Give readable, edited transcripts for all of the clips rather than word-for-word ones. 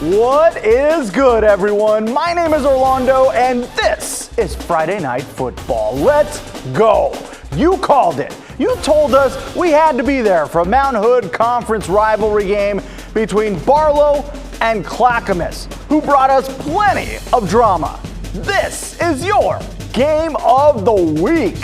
What is good, everyone? My name is Orlando, and this is Friday Night Football. Let's go. You called it. You told us we had to be there for a Mount Hood Conference rivalry game between Barlow and Clackamas, who brought us plenty of drama. This is your Game of the Week.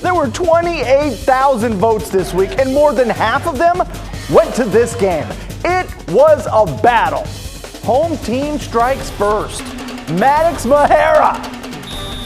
There were 28,000 votes this week, and more than half of them went to this game. It was a battle. Home team strikes first. Maddox Mahara.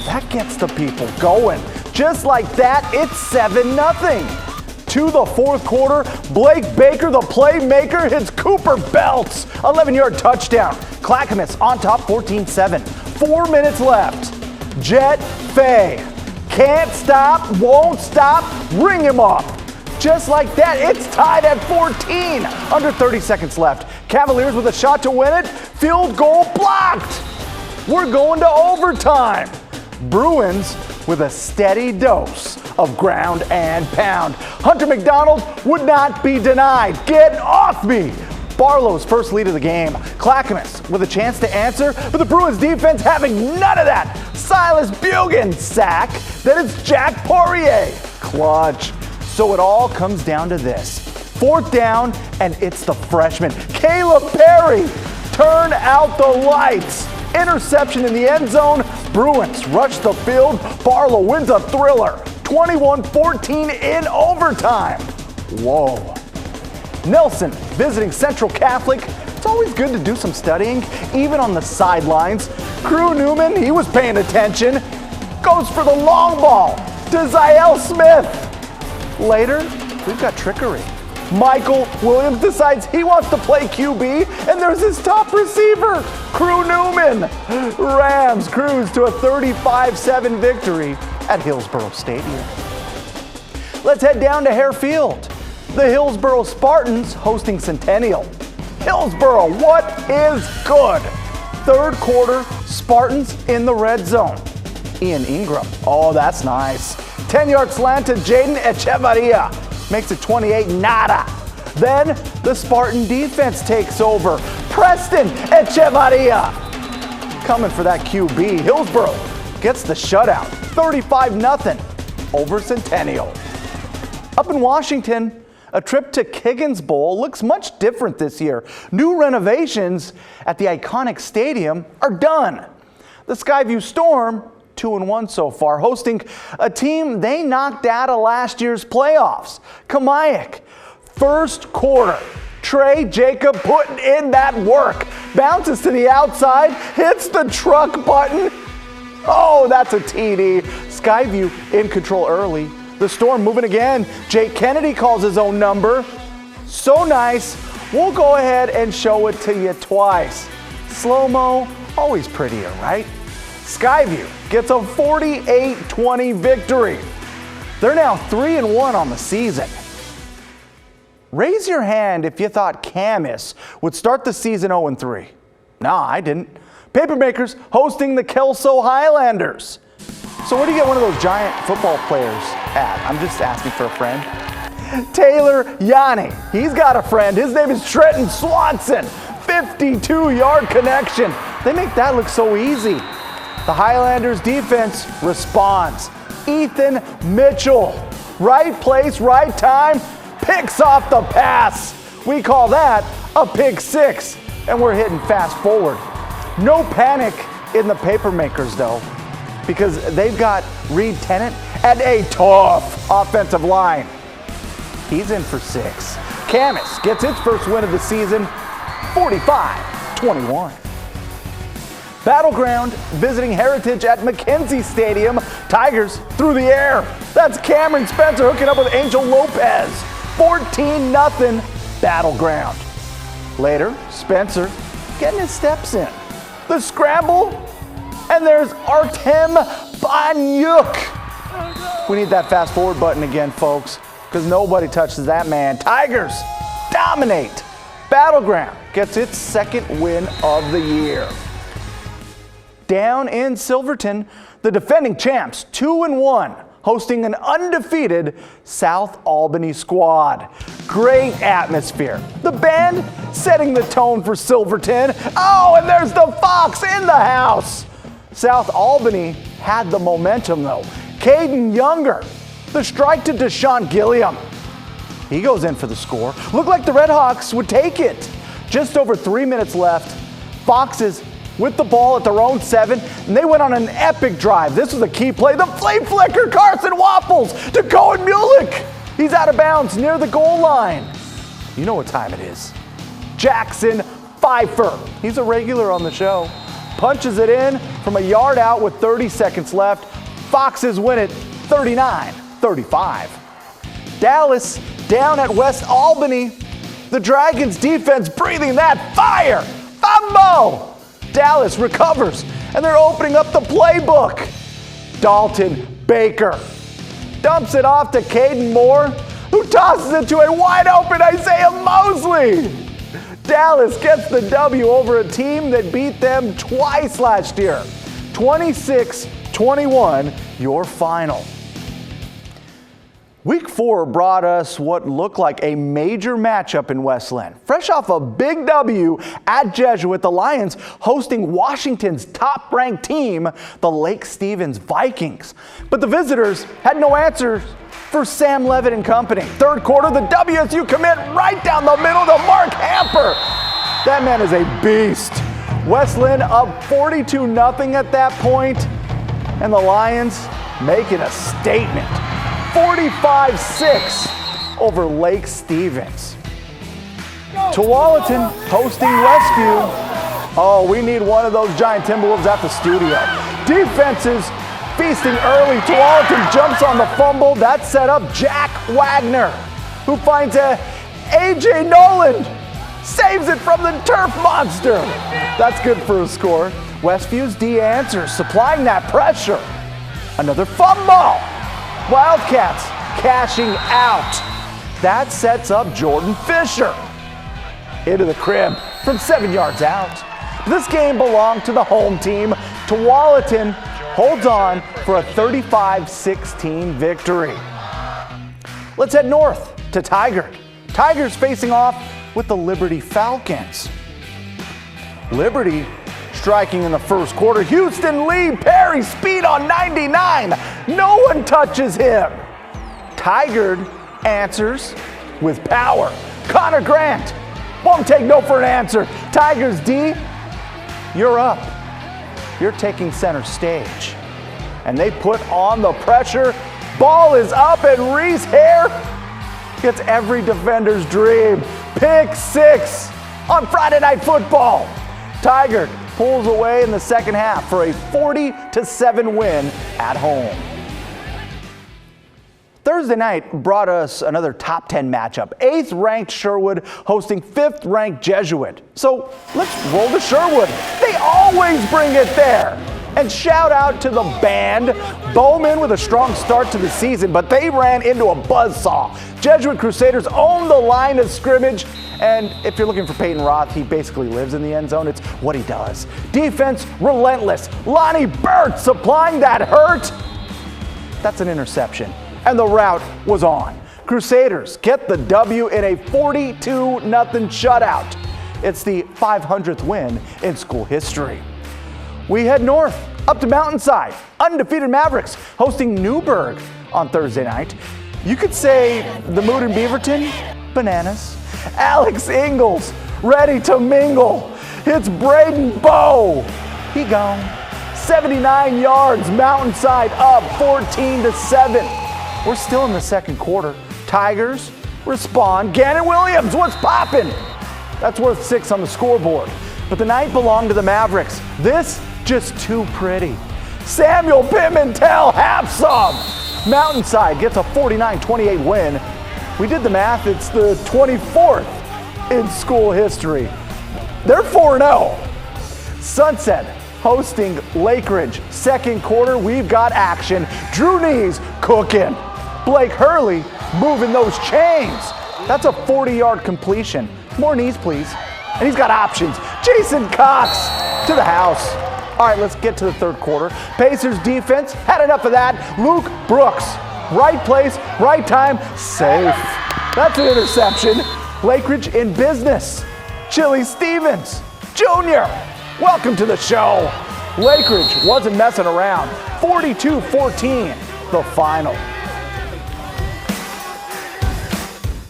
That gets the people going. Just like that, it's 7-0. To the fourth quarter, Blake Baker, the playmaker, hits Cooper Belts. 11-yard touchdown. Clackamas on top 14-7. 4 minutes left. Jet Fay. Can't stop, won't stop, ring him up. Just like that, it's tied at 14. Under 30 seconds left. Cavaliers with a shot to win it. Field goal blocked. We're going to overtime. Bruins with a steady dose of ground and pound. Hunter McDonald would not be denied. Get off me. Barlow's first lead of the game. Clackamas with a chance to answer, but the Bruins defense having none of that. Silas Bugan sack. Then it's Jack Poirier. Clutch. So it all comes down to this. Fourth down, and it's the freshman, Caleb Perry. Turn out the lights. Interception in the end zone. Bruins rush the field. Barlow wins a thriller. 21-14 in overtime. Whoa. Nelson visiting Central Catholic. It's always good to do some studying, even on the sidelines. Crew Newman, he was paying attention. Goes for the long ball to Ziel Smith. Later, we've got trickery. Michael Williams decides he wants to play QB, and there's his top receiver, Crew Newman. Rams cruise to a 35-7 victory at Hillsboro Stadium. Let's head down to Hare Field. The Hillsboro Spartans hosting Centennial. Hillsboro, what is good? Third quarter, Spartans in the red zone. Ian Ingram, oh, that's nice. 10-yard slant to Jaden Echevarria. Makes it 28, nada. Then the Spartan defense takes over. Preston Echevarria coming for that QB. Hillsboro gets the shutout, 35-0 over Centennial. Up in Washington, a trip to Kiggins Bowl looks much different this year. New renovations at the iconic stadium are done. The Skyview Storm 2-1 so far, hosting a team they knocked out of last year's playoffs, Kamiak. First quarter, Trey Jacob putting in that work. Bounces to the outside, hits the truck button. Oh, that's a TD. Skyview in control early. The Storm moving again. Jake Kennedy calls his own number. So nice. We'll go ahead and show it to you twice. Slow-mo, always prettier, right? Skyview gets a 48-20 victory. They're now 3-1 on the season. Raise your hand if you thought Camas would start the season 0-3. Nah, I didn't. Papermakers hosting the Kelso Highlanders. So where do you get one of those giant football players at? I'm just asking for a friend. Taylor Yanni, he's got a friend. His name is Trenton Swanson. 52-yard connection. They make that look so easy. The Highlanders defense responds. Ethan Mitchell, right place, right time, picks off the pass. We call that a pick six, and we're hitting fast forward. No panic in the Papermakers though, because they've got Reed Tennant and a tough offensive line. He's in for 6. Camas gets its first win of the season, 45-21. Battleground visiting Heritage at McKenzie Stadium. Tigers through the air. That's Cameron Spencer hooking up with Angel Lopez. 14-0 Battleground. Later, Spencer getting his steps in. The scramble, and there's Artem Banyuk. We need that fast forward button again, folks, because nobody touches that man. Tigers dominate. Battleground gets its second win of the year. Down in Silverton, the defending champs, 2-1, hosting an undefeated South Albany squad. Great atmosphere. The band setting the tone for Silverton. Oh, and there's the Fox in the house. South Albany had the momentum though. Caden Younger, the strike to Deshaun Gilliam. He goes in for the score. Looked like the Redhawks would take it. Just over 3 minutes left. Foxes with the ball at their own 7, and they went on an epic drive. This was a key play. The flea flicker, Carson Waffles to Cohen Mulick. He's out of bounds near the goal line. You know what time it is. Jackson Pfeiffer, he's a regular on the show, punches it in from a yard out with 30 seconds left. Foxes win it 39-35. Dallas down at West Albany. The Dragons defense breathing that fire. Fumble! Dallas recovers, and they're opening up the playbook. Dalton Baker dumps it off to Caden Moore, who tosses it to a wide open Isaiah Mosley. Dallas gets the W over a team that beat them twice last year. 26-21, your final. Week 4 brought us what looked like a major matchup in West Linn. Fresh off a big W at Jesuit, the Lions hosting Washington's top-ranked team, the Lake Stevens Vikings. But the visitors had no answers for Sam Levitt and company. Third quarter, the WSU commit right down the middle to Mark Hamper. That man is a beast. West Linn up 42-0 at that point, and the Lions making a statement. 45-6 over Lake Stevens. Tualatin hosting Westview. Oh, we need one of those giant Timberwolves at the studio. Defenses feasting early. Tualatin jumps on the fumble. That set up Jack Wagner, who finds A.J. Nolan. Saves it from the turf monster. That's good for a score. Westview's D answers, supplying that pressure. Another fumble. Wildcats cashing out. That sets up Jordan Fisher into the crib from 7 yards out. This game belonged to the home team. Tualatin holds on for a 35-16 victory. Let's head north to Tigard. Tigers facing off with the Liberty Falcons. Liberty striking in the first quarter. Houston Lee Perry, speed on 99. No one touches him. Tigard answers with power. Connor Grant won't take no for an answer. Tigers D, you're up. You're taking center stage. And they put on the pressure. Ball is up, and Reese Hare gets every defender's dream. Pick 6 on Friday Night Football. Tigard pulls away in the second half for a 40-7 win at home. Thursday night brought us another top 10 matchup. 8th-ranked Sherwood hosting 5th-ranked Jesuit. So let's roll to Sherwood. They always bring it there. And shout out to the band. Bowman with a strong start to the season, but they ran into a buzzsaw. Jesuit Crusaders own the line of scrimmage, and if you're looking for Peyton Roth, he basically lives in the end zone. It's what he does. Defense relentless. Lonnie Burt supplying that hurt. That's an interception, and the route was on. Crusaders get the W in a 42-0 shutout. It's the 500th win in school history. We head north, up to Mountainside. Undefeated Mavericks hosting Newburgh on Thursday night. You could say the mood in Beaverton, bananas. Alex Ingalls, ready to mingle. It's Braden Bowe. He gone. 79 yards, Mountainside up 14-7. We're still in the second quarter. Tigers respond. Gannon Williams, what's poppin'? That's worth 6 on the scoreboard. But the night belonged to the Mavericks. This just too pretty. Samuel Pimentel, half sub. Mountainside gets a 49-28 win. We did the math, it's the 24th in school history. They're 4-0. Sunset hosting Lakeridge. Second quarter, we've got action. Drew Knees cooking. Blake Hurley moving those chains. That's a 40-yard completion. More knees, please. And he's got options. Jason Cox to the house. All right, let's get to the third quarter. Pacers defense had enough of that. Luke Brooks, right place, right time, safe. That's an interception. Lakeridge in business. Chili Stevens Jr., welcome to the show. Lakeridge wasn't messing around. 42-14, the final.